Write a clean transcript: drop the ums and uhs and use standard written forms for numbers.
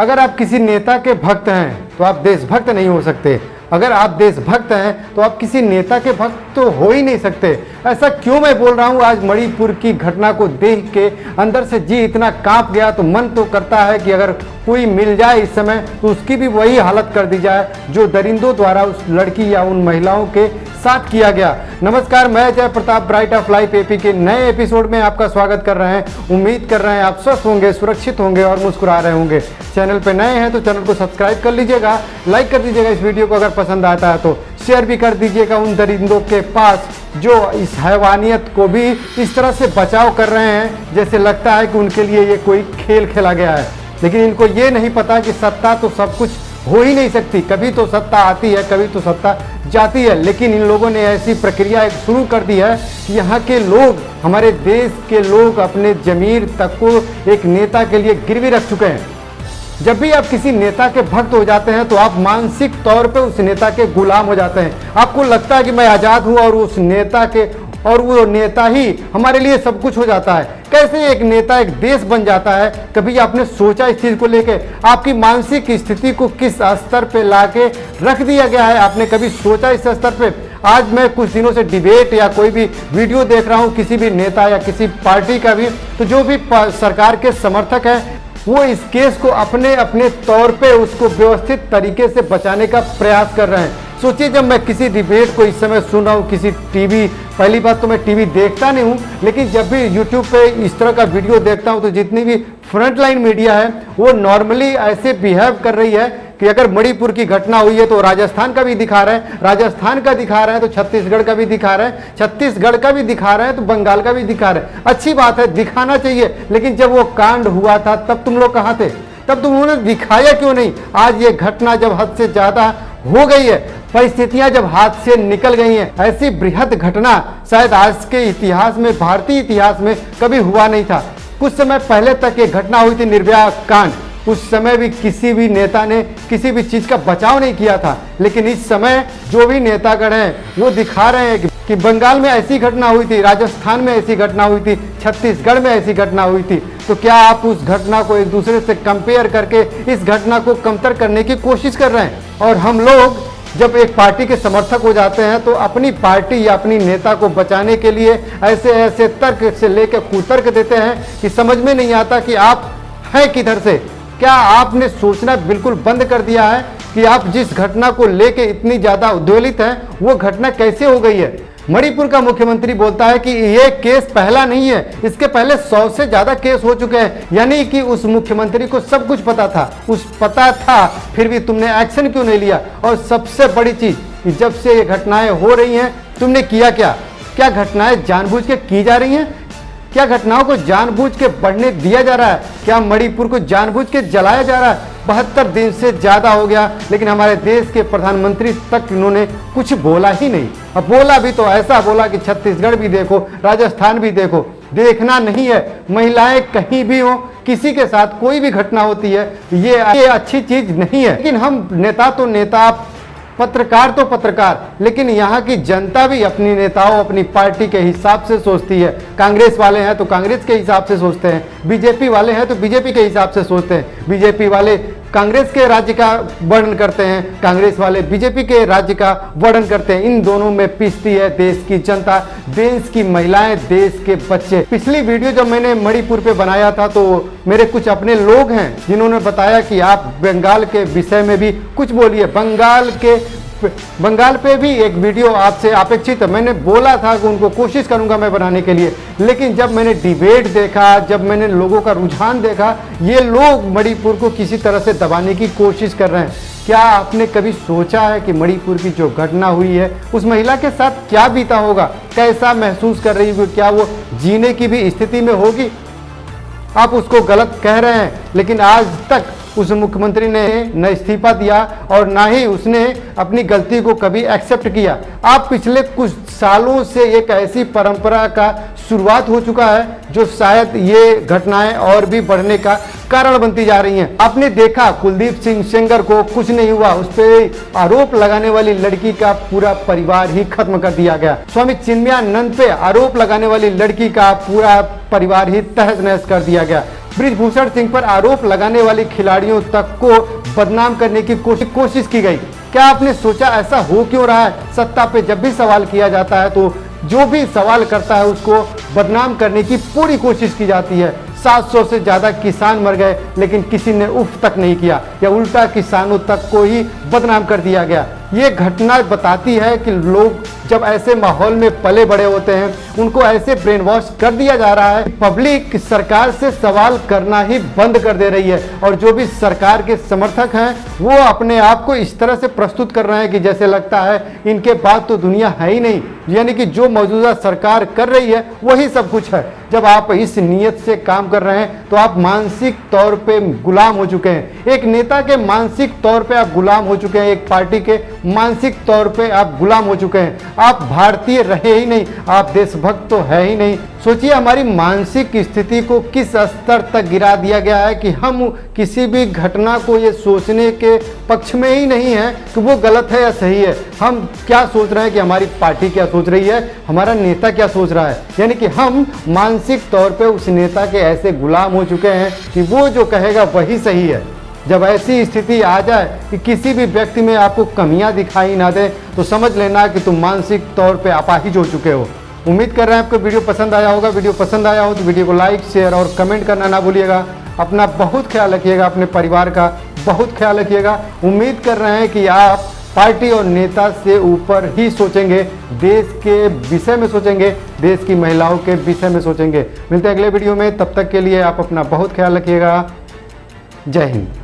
अगर आप किसी नेता के भक्त हैं तो आप देशभक्त नहीं हो सकते। अगर आप देशभक्त हैं तो आप किसी नेता के भक्त तो हो ही नहीं सकते। ऐसा क्यों मैं बोल रहा हूँ? आज मणिपुर की घटना को देख के अंदर से जी इतना कांप गया, तो मन तो करता है कि अगर कोई मिल जाए इस समय तो उसकी भी वही हालत कर दी जाए जो दरिंदों द्वारा उस लड़की या उन महिलाओं के साथ किया गया। नमस्कार, मैं जय Pratap bright of life AP के नए एपिसोड में आपका स्वागत कर रहे हैं। उम्मीद कर रहे हैं आप स्वस्थ होंगे, सुरक्षित होंगे और मुस्कुरा रहे होंगे। चैनल पे नए हैं तो चैनल को सब्सक्राइब कर लीजिएगा, लाइक कर दीजिएगा इस वीडियो को, अगर पसंद आता है तो शेयर भी कर दीजिएगा उन दरिंदों के पास जो इस हैवानियत को भी इस तरह से बचाव कर रहे हैं जैसे लगता है कि उनके लिए ये कोई खेल खेला गया है। लेकिन इनको ये नहीं पता कि सत्ता तो सब कुछ हो ही नहीं सकती। कभी तो सत्ता आती है, कभी तो सत्ता जाती है। लेकिन इन लोगों ने ऐसी प्रक्रिया एक शुरू कर दी है कि यहाँ के लोग, हमारे देश के लोग अपने जमीर तक को एक नेता के लिए गिरवी रख चुके हैं। जब भी आप किसी नेता के भक्त हो जाते हैं तो आप मानसिक तौर पे उस नेता के गुलाम हो जाते हैं। आपको लगता है कि मैं आज़ाद हूँ और उस नेता के, और वो नेता ही हमारे लिए सब कुछ हो जाता है। कैसे एक नेता एक देश बन जाता है? कभी आपने सोचा इस चीज़ को लेके? आपकी मानसिक स्थिति को किस स्तर पे लाके रख दिया गया है, आपने कभी सोचा इस स्तर पे? आज मैं कुछ दिनों से डिबेट या कोई भी वीडियो देख रहा हूँ किसी भी नेता या किसी पार्टी का भी, तो जो भी सरकार के समर्थक हैं वो इस केस को अपने अपने तौर पे उसको व्यवस्थित तरीके से बचाने का प्रयास कर रहे हैं। सोचिए, जब मैं किसी डिबेट को इस समय सुन रहा हूँ किसी टीवी, पहली बात तो मैं टीवी देखता नहीं हूँ, लेकिन जब भी यूट्यूब पे इस तरह का वीडियो देखता हूँ तो जितनी भी फ्रंट लाइन मीडिया है वो नॉर्मली ऐसे बिहेव कर रही है कि अगर मणिपुर की घटना हुई है तो राजस्थान का भी दिखा रहे हैं, राजस्थान का दिखा रहे हैं तो छत्तीसगढ़ का भी दिखा रहे हैं, छत्तीसगढ़ का भी दिखा रहे हैं तो बंगाल का भी दिखा रहे हैं। अच्छी बात है, दिखाना चाहिए। लेकिन जब वो कांड हुआ था तब तुम लोग कहाँ थे? तब तुम उन्होंने दिखाया क्यों नहीं? आज ये घटना जब हद से ज्यादा हो गई है, परिस्थितियां जब हाथ से निकल गई हैं, ऐसी बृहद घटना शायद आज के इतिहास में, भारतीय इतिहास में कभी हुआ नहीं था। कुछ समय पहले तक ये घटना हुई थी निर्भया कांड, उस समय भी किसी भी नेता ने किसी भी चीज का बचाव नहीं किया था। लेकिन इस समय जो भी नेतागण हैं वो दिखा रहे हैं कि बंगाल में ऐसी घटना हुई थी, राजस्थान में ऐसी घटना हुई थी, छत्तीसगढ़ में ऐसी घटना हुई थी। तो क्या आप उस घटना को एक दूसरे से कंपेयर करके इस घटना को कमतर करने की कोशिश कर रहे हैं? और हम लोग जब एक पार्टी के समर्थक हो जाते हैं तो अपनी पार्टी या अपनी नेता को बचाने के लिए ऐसे ऐसे तर्क से लेकर कुतर्क देते हैं कि समझ में नहीं आता कि आप हैं किधर से। क्या आपने सोचना बिल्कुल बंद कर दिया है कि आप जिस घटना को लेके इतनी ज्यादा उद्वेलित हैं वो घटना कैसे हो गई है? मणिपुर का मुख्यमंत्री बोलता है कि ये केस पहला नहीं है, इसके पहले 100 से ज्यादा केस हो चुके हैं। यानी कि उस मुख्यमंत्री को सब कुछ पता था, पता था, फिर भी तुमने एक्शन क्यों नहीं लिया? और सबसे बड़ी चीज, जब से ये घटनाएं हो रही हैं तुमने किया क्या? क्या घटनाएं जानबूझ के की जा रही हैं? क्या घटनाओं को जानबूझ के बढ़ने दिया जा रहा है? क्या मणिपुर को जानबूझ के जलाया जा रहा है? 72 दिन से ज्यादा हो गया, लेकिन हमारे देश के प्रधानमंत्री तक इन्होंने कुछ बोला ही नहीं। अब बोला भी तो ऐसा बोला कि छत्तीसगढ़ भी देखो, राजस्थान भी देखो। देखना नहीं है, महिलाएं कहीं भी हो, किसी के साथ कोई भी घटना होती है, ये अच्छी चीज नहीं है। लेकिन हम नेता तो नेता, पत्रकार तो पत्रकार, लेकिन यहाँ की जनता भी अपनी नेताओं, अपनी पार्टी के हिसाब से सोचती है। कांग्रेस वाले हैं तो कांग्रेस के हिसाब से सोचते हैं, बीजेपी वाले हैं तो बीजेपी के हिसाब से सोचते हैं। बीजेपी वाले कांग्रेस के राज्य का वर्णन करते हैं, कांग्रेस वाले बीजेपी के राज्य का वर्णन करते हैं। इन दोनों में पिसती है देश की जनता, देश की महिलाएं, देश के बच्चे। पिछली वीडियो जब मैंने मणिपुर पे बनाया था तो मेरे कुछ अपने लोग हैं जिन्होंने बताया कि आप बंगाल के विषय में भी कुछ बोलिए। बंगाल पे भी एक वीडियो आपसे अपेक्षित है। मैंने बोला था कि उनको कोशिश करूंगा मैं बनाने के लिए, लेकिन जब मैंने डिबेट देखा, जब मैंने लोगों का रुझान देखा, ये लोग मणिपुर को किसी तरह से दबाने की कोशिश कर रहे हैं। क्या आपने कभी सोचा है कि मणिपुर की जो घटना हुई है उस महिला के साथ क्या बीता होगा? कैसा महसूस कर रही होगी? क्या वो जीने की भी स्थिति में होगी? आप उसको गलत कह रहे हैं, लेकिन आज तक उस मुख्यमंत्री ने न इस्तीफा दिया और ना ही उसने अपनी गलती को कभी एक्सेप्ट किया। आप पिछले कुछ सालों से एक ऐसी परंपरा का शुरुआत हो चुका है जो शायद ये घटनाएं और भी बढ़ने का कारण बनती जा रही हैं। आपने देखा कुलदीप सिंह सेंगर को कुछ नहीं हुआ, उस पर आरोप लगाने वाली लड़की का पूरा परिवार ही खत्म कर दिया गया। स्वामी चिन्मयानंद पे आरोप लगाने वाली लड़की का पूरा परिवार ही तहस नहस कर दिया गया। बृजभूषण सिंह पर आरोप लगाने वाले खिलाड़ियों तक को बदनाम करने की कोशिश की गई। क्या आपने सोचा ऐसा हो क्यों रहा है? सत्ता पे जब भी सवाल किया जाता है तो जो भी सवाल करता है उसको बदनाम करने की पूरी कोशिश की जाती है। 700 से ज़्यादा किसान मर गए लेकिन किसी ने उफ तक नहीं किया, या उल्टा किसानों तक को ही बदनाम कर दिया गया। ये घटना बताती है कि लोग जब ऐसे माहौल में पले बड़े होते हैं उनको ऐसे ब्रेन वॉश कर दिया जा रहा है। पब्लिक सरकार से सवाल करना ही बंद कर दे रही है और जो भी सरकार के समर्थक हैं वो अपने आप को इस तरह से प्रस्तुत कर रहे हैं कि जैसे लगता है इनके बाद तो दुनिया है ही नहीं, यानी कि जो मौजूदा सरकार कर रही है वही सब कुछ है। जब आप इस नीयत से काम कर रहे हैं तो आप मानसिक तौर पे गुलाम हो चुके हैं। एक नेता के मानसिक तौर पे आप गुलाम हो चुके हैं, एक पार्टी के मानसिक तौर पे आप गुलाम हो चुके हैं। आप भारतीय रहे ही नहीं, आप देशभक्त तो है ही नहीं। सोचिए हमारी मानसिक स्थिति को किस स्तर तक गिरा दिया गया है कि हम किसी भी घटना को ये सोचने के पक्ष में ही नहीं है कि वो गलत है या सही है। हम क्या सोच रहे हैं कि हमारी पार्टी क्या सोच रही है, हमारा नेता क्या सोच रहा है। यानी कि हम मानसिक तौर पे उस नेता के ऐसे गुलाम हो चुके हैं कि वो जो कहेगा वही सही है। जब ऐसी स्थिति आ जाए कि किसी भी व्यक्ति में आपको कमियां दिखाई ना दे तो समझ लेना कि तुम मानसिक तौर पे अपाहिज हो चुके हो। उम्मीद कर रहे हैं आपको वीडियो पसंद आया होगा। वीडियो पसंद आया हो तो वीडियो को लाइक, शेयर और कमेंट करना ना भूलिएगा। अपना बहुत ख्याल रखिएगा, अपने परिवार का बहुत ख्याल रखिएगा। उम्मीद कर रहे हैं कि आप पार्टी और नेता से ऊपर ही सोचेंगे, देश के विषय में सोचेंगे, देश की महिलाओं के विषय में सोचेंगे। मिलते हैं अगले वीडियो में, तब तक के लिए आप अपना बहुत ख्याल रखिएगा। जय हिंद।